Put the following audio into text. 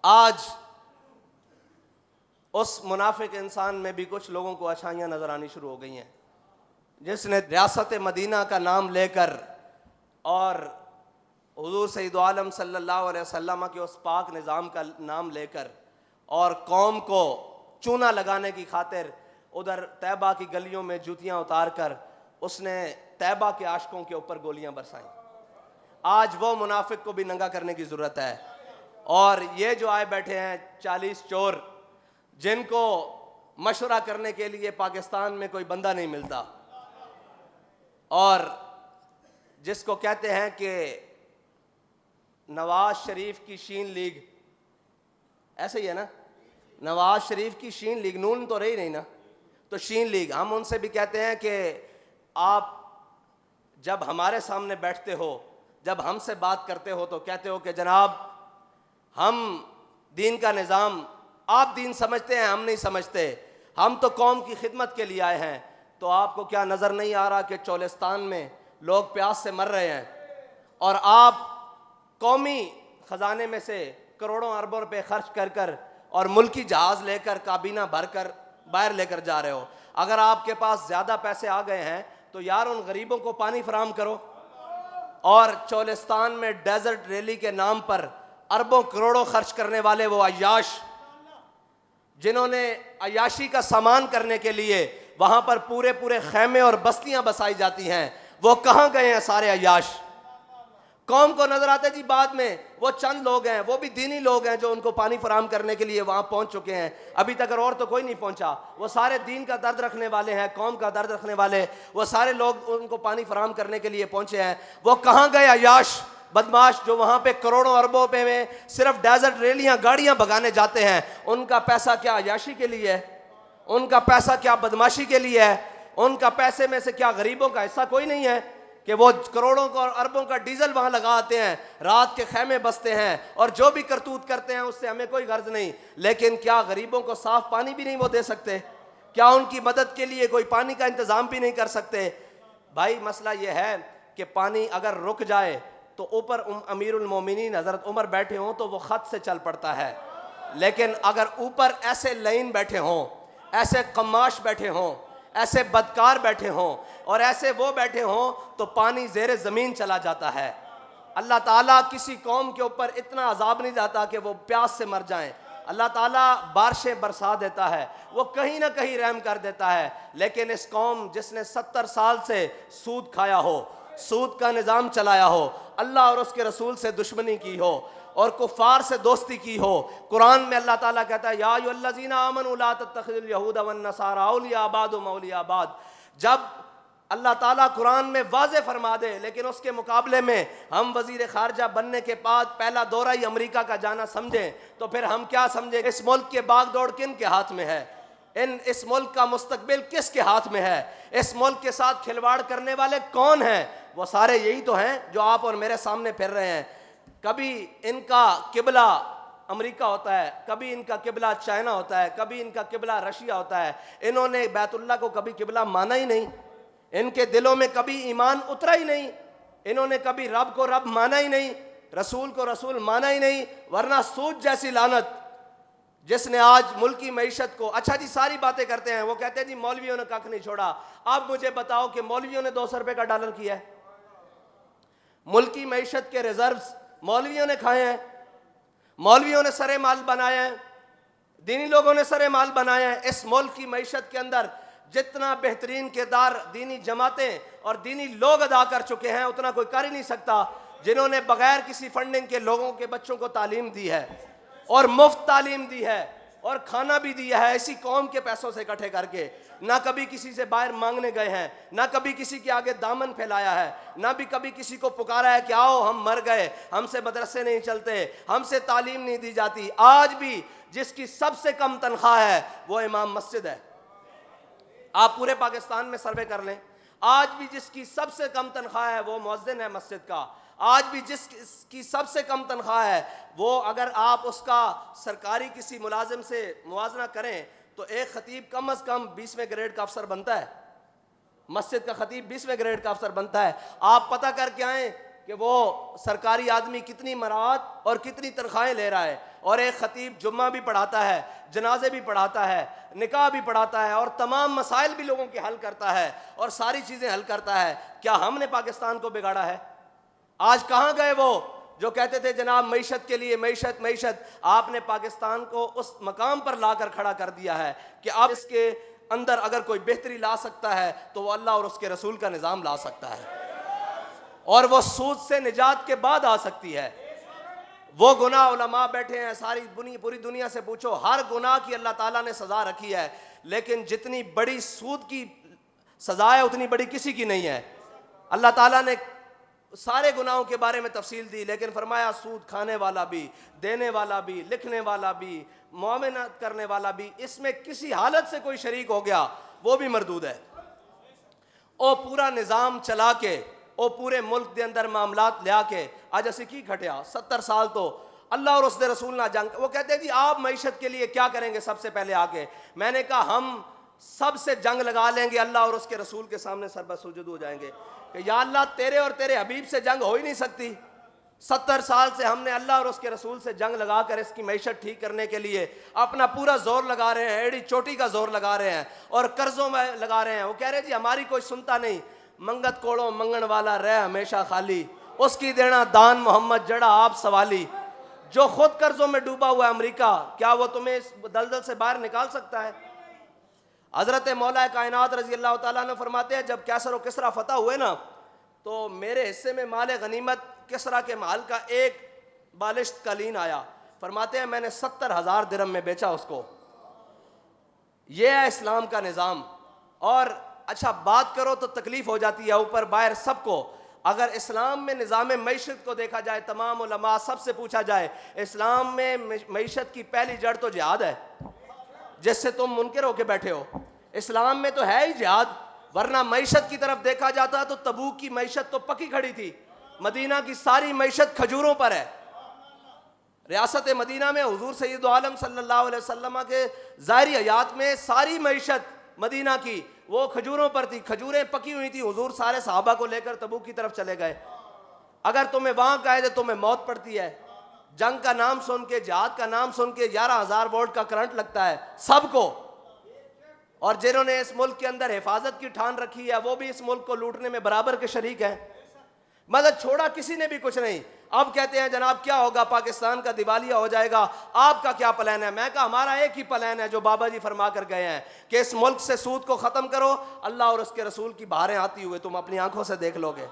आज उस मुनाफिक इंसान में भी कुछ लोगों को अच्छाइयाँ नज़र आनी शुरू हो गई हैं, जिसने रियासत मदीना का नाम लेकर और हुजूर सैयद आलम सल्लल्लाहु अलैहि वसल्लम के उस पाक निज़ाम का नाम लेकर और कौम को चूना लगाने की खातिर उधर तैबा की गलियों में जूतियाँ उतार कर उसने तैबा के आशिकों के ऊपर गोलियाँ बरसाईं। आज वो मुनाफिक को भी नंगा करने की ज़रूरत है। और ये जो आए बैठे हैं 40 चोर, जिनको मशवरा करने के लिए पाकिस्तान में कोई बंदा नहीं मिलता, और जिसको कहते हैं कि नवाज शरीफ की शीन लीग, ऐसे ही है ना, नवाज शरीफ की शीन लीग, नून तो रही नहीं ना, तो शीन लीग। हम उनसे भी कहते हैं कि आप जब हमारे सामने बैठते हो, जब हमसे बात करते हो, तो कहते हो कि जनाब हम दीन का निज़ाम, आप दीन समझते हैं, हम नहीं समझते, हम तो कौम की खिदमत के लिए आए हैं। तो आपको क्या नज़र नहीं आ रहा कि चोलिस्तान में लोग प्यास से मर रहे हैं और आप कौमी ख़जाने में से करोड़ों अरबों रुपए खर्च कर कर और मुल्की जहाज़ लेकर काबीना भर कर बाहर लेकर जा रहे हो। अगर आपके पास ज़्यादा पैसे आ गए हैं तो यार उन गरीबों को पानी फराहम करो। और चोलिस्तान में डेजर्ट रैली के नाम पर अरबों करोड़ों खर्च करने वाले वो अय्याश, जिन्होंने अय्याशी का सामान करने के लिए वहां पर पूरे पूरे खैमे और बस्तियां बसाई जाती हैं, वो कहां गए हैं सारे अय्याश? कौम को नजर आते जी बाद में वो चंद लोग हैं, वो भी दीनी लोग हैं, जो उनको पानी फराहम करने के लिए वहां पहुंच चुके हैं। अभी तक और तो कोई नहीं पहुंचा। वो सारे दीन का दर्द रखने वाले हैं, कौम का दर्द रखने वाले, वो सारे लोग उनको पानी फराहम करने के लिए पहुंचे हैं। वो कहां गए अय्याश बदमाश, जो वहां पे करोड़ों अरबों पे में सिर्फ डेजर्ट रैलियां गाड़ियां भगाने जाते हैं? उनका पैसा क्या अय्याशी के लिए है? उनका पैसा क्या बदमाशी के लिए है? उनका पैसे में से क्या गरीबों का हिस्सा कोई नहीं है कि वो करोड़ों का और अरबों का डीजल वहां लगा आते हैं, रात के खैमे बसते हैं और जो भी करतूत करते हैं उससे हमें कोई गर्ज नहीं? लेकिन क्या गरीबों को साफ पानी भी नहीं वो दे सकते? क्या उनकी मदद के लिए कोई पानी का इंतजाम भी नहीं कर सकते? भाई मसला ये है कि पानी अगर रुक जाए तो ऊपर अमीरुल मोमिनीन हजरत उमर बैठे हों तो वो खत से चल पड़ता है, लेकिन अगर ऊपर ऐसे लाइन बैठे हों, ऐसे कमाश बैठे हों, ऐसे बदकार बैठे हों और ऐसे वो बैठे हों तो पानी ज़ेरे ज़मीन चला जाता है। अल्लाह ताला किसी कौम के ऊपर इतना अजाब नहीं जाता कि वो प्यास से मर जाएं। अल्लाह ताला बारिशें बरसा देता है, वो कहीं ना कहीं रहम कर देता है। लेकिन इस कौम जिसने 70 साल से सूद खाया हो, सूद का निज़ाम चलाया हो, अल्लाह और उसके रसूल से दुश्मनी की हो और कुफ़ार से दोस्ती की हो, कुरान में अल्लाह ताला कहता है या अय्युहल्लज़ीना आमनू ला तत्तखिज़ुल यहूदा वन नसारा औलिया बादुहुम औलिया बाद। जब अल्लाह ताला कुरान में वाज़े फरमा दे, लेकिन उसके मुकाबले में हम वज़ीर ख़ारजा बनने के बाद पहला दौरा ही अमेरिका का जाना समझें, तो फिर हम क्या समझें? इस मुल्क के बागडोर किन के हाथ में है? इस मुल्क का मुस्तकबिल किसके हाथ में है? इस मुल्क के साथ खिलवाड़ करने वाले कौन हैं? वो सारे यही तो हैं जो आप और मेरे सामने फिर रहे हैं। कभी इनका किबला अमेरिका होता है, कभी इनका किबला चाइना होता है, कभी इनका किबला रशिया होता है। इन्होंने बैतुल्लाह को कभी किबला माना ही नहीं, इनके दिलों में कभी ईमान उतरा ही नहीं, इन्होंने कभी रब को रब माना ही नहीं, रसूल को रसूल माना ही नहीं। वरना सूद जैसी लानत जिसने आज मुल्की मईशत को, अच्छा जी सारी बातें करते हैं, वो कहते हैं जी मौलवियों ने कख नहीं छोड़ा। आप मुझे बताओ कि मौलवियों ने 200 रुपए का डॉलर किया है? मुल्की मईशत के रिजर्व्स मौलवियों ने खाए हैं, मौलवियों ने सरे माल बनाए हैं, दीनी लोगों ने सरे माल बनाए हैं। इस मुल्क की मईशत के अंदर जितना बेहतरीन किरदार दीनी जमातें और दीनी लोग अदा कर चुके हैं उतना कोई कर ही नहीं सकता, जिन्होंने बगैर किसी फंडिंग के लोगों के बच्चों को तालीम दी है और मुफ्त तालीम दी है और खाना भी दिया है इसी कौम के पैसों से इकट्ठे करके। ना कभी किसी से बाहर मांगने गए हैं, ना कभी किसी के आगे दामन फैलाया है, ना भी कभी किसी को पुकारा है कि आओ हम मर गए, हमसे मदरसे नहीं चलते, हमसे तालीम नहीं दी जाती। आज भी जिसकी सबसे कम तनख्वाह है वो इमाम मस्जिद है। आप पूरे पाकिस्तान में सर्वे कर लें, आज भी जिसकी सबसे कम तनख्वाह है वो मुअज्जिन है मस्जिद का। आज भी जिसकी सबसे कम तनख्वाह है वो, अगर आप उसका सरकारी किसी मुलाजिम से मुवाजना करें तो एक खतीब कम अज़ कम 20वें ग्रेड का अफसर बनता है। मस्जिद का खतीब 20वें ग्रेड का अफसर बनता है। आप पता करके आएँ कि वो सरकारी आदमी कितनी मराहत और कितनी तनख्वाहें ले रहा है, और एक खतीब जुम्मा भी पढ़ाता है, जनाजे भी पढ़ाता है, निकाह भी पढ़ाता है, और तमाम मसाइल भी लोगों के हल करता है और सारी चीज़ें हल करता है। क्या हमने पाकिस्तान को बिगाड़ा है? आज कहाँ गए वो जो कहते थे जनाब मईशत के लिए मईशत मईशत? आपने पाकिस्तान को उस मकाम पर लाकर खड़ा कर दिया है कि अब इसके अंदर अगर कोई बेहतरी ला सकता है तो वो अल्लाह और उसके रसूल का निज़ाम ला सकता है, और वो सूद से निजात के बाद आ सकती है। वो गुनाह उलमा बैठे हैं, सारी पूरी दुनिया से पूछो, हर गुनाह की अल्लाह ताला ने सज़ा रखी है, लेकिन जितनी बड़ी सूद की सज़ा है उतनी बड़ी किसी की नहीं है। अल्लाह ताला ने सारे गुनाहों के बारे में तफसील दी, लेकिन फरमाया सूद खाने वाला भी, देने वाला भी, लिखने वाला भी, मुआवनत करने वाला भी, इसमें किसी हालत से कोई शरीक हो गया वो भी मरदूद है। ओ पूरा निज़ाम चला के, ओ पूरे मुल्क के अंदर मामलात लिया के अज असी की खटिया 70 साल तो अल्लाह और उसके रसूल ना जंग। वो कहते हैं जी आप मईशत के लिए क्या करेंगे सबसे पहले आके? मैंने कहा हम सबसे जंग लगा लेंगे, अल्लाह और उसके रसूल के सामने सरबसुजुद हो जाएंगे कि या अल्लाह तेरे और तेरे हबीब से जंग हो ही नहीं सकती। 70 साल से हमने अल्लाह और उसके रसूल से जंग लगा कर इसकी मईशत ठीक करने के लिए अपना पूरा जोर लगा रहे हैं, एड़ी चोटी का जोर लगा रहे हैं और कर्जों में लगा रहे हैं। वो कह रहे हैं जी हमारी कोई सुनता नहीं, मंगत कोड़ो मंगन वाला रह हमेशा खाली, उसकी देना दान मोहम्मद जड़ा आप सवाली। जो खुद कर्जों में डूबा हुआ है अमेरिका, क्या वो तुम्हें इस दलदल से बाहर निकाल सकता है? हजरत मौला कायनात रजी अल्लाह ताला ने फरमाते हैं जब कैसर और किसरा फतह हुए ना, तो मेरे हिस्से में माल गनीमत किसरा के माल का एक बालिश्त कालीन आया। फरमाते हैं मैंने 70,000 दिरहम में बेचा उसको। यह है इस्लाम का निज़ाम। और अच्छा बात करो तो तकलीफ हो जाती है ऊपर बाहर सबको। अगर इस्लाम में निज़ाम मईशत को देखा जाए, तमाम उलमा सबसे पूछा जाए, इस्लाम में मईशत की पहली जड़ तो जिहाद है, जिससे तुम मुनकर होके बैठे हो। इस्लाम में तो है ही जिहाद, वरना मईशत की तरफ देखा जाता तो तबूक की मईशत तो पकी खड़ी थी। मदीना की सारी मईशत खजूरों पर है। रियासत मदीना में हुजूर सैयद आलम सल्लल्लाहु अलैहि वसल्लम के ज़ाहिरी हयात में सारी मईशत मदीना की वो खजूरों पर थी, खजूरें पकी हुई थी। हुजूर सारे सहाबा को लेकर तबूक की तरफ चले गए। अगर तुम्हें वहां गए तो तुम्हें मौत पड़ती है। जंग का नाम सुन के, जिहाद का नाम सुन के 11,000 वोल्ट का करंट लगता है सबको। और जिन्होंने इस मुल्क के अंदर हिफाजत की ठान रखी है वो भी इस मुल्क को लूटने में बराबर के शरीक हैं। मदद छोड़ा किसी ने भी कुछ नहीं। अब कहते हैं जनाब क्या होगा, पाकिस्तान का दिवालिया हो जाएगा, आपका क्या प्लान है? मैं कहा हमारा एक ही प्लान है जो बाबा जी फरमा कर गए हैं कि इस मुल्क से सूद को खत्म करो, अल्लाह और उसके रसूल की बहारें आती हुए तुम अपनी आंखों से देख लोगे।